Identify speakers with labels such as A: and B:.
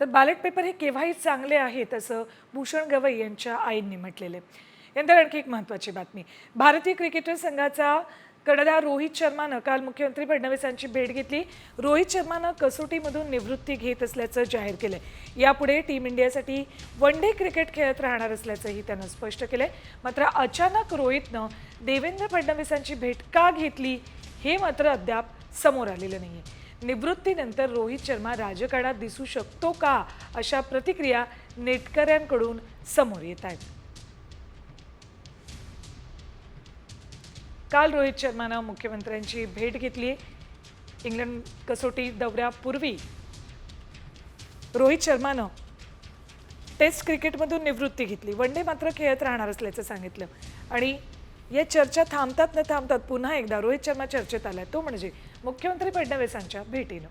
A: तर ballot paper हे केव्हाही चांगले आहेत असं भूषण गवई यांच्या आईंनी म्हटलेलं आहे. यानंतर आणखी एक महत्त्वाची बातमी. भारतीय क्रिकेटर संघाचा कर्णधार रोहित शर्मानं काल मुख्यमंत्री फडणवीसांची भेट घेतली. रोहित शर्मानं कसोटीमधून निवृत्ती घेत असल्याचं जाहीर केलंय. यापुढे टीम इंडियासाठी वन डे क्रिकेट खेळत राहणार असल्याचंही त्यानं स्पष्ट केलंय. मात्र अचानक रोहितनं देवेंद्र फडणवीसांची भेट का घेतली हे मात्र अद्याप समोर आलेलं नाहीये. निवृत्तीनंतर रोहित शर्मा राजकारणात दिसू शकतो का, अशा प्रतिक्रिया नेटकऱ्यांकडून समोर येत आहेत. काल रोहित शर्मानं मुख्यमंत्र्यांची भेट घेतली. इंग्लंड कसोटी दौऱ्यापूर्वी रोहित शर्मानं टेस्ट क्रिकेटमधून निवृत्ती घेतली. वन डे मात्र खेळत राहणार असल्याचं सांगितलं. आणि या चर्चा थांबतात न थांबतात पुन्हा एकदा रोहित शर्मा चर्चेत आलाय, तो म्हणजे मुख्यमंत्री फडणवीसांच्या भेटीनं.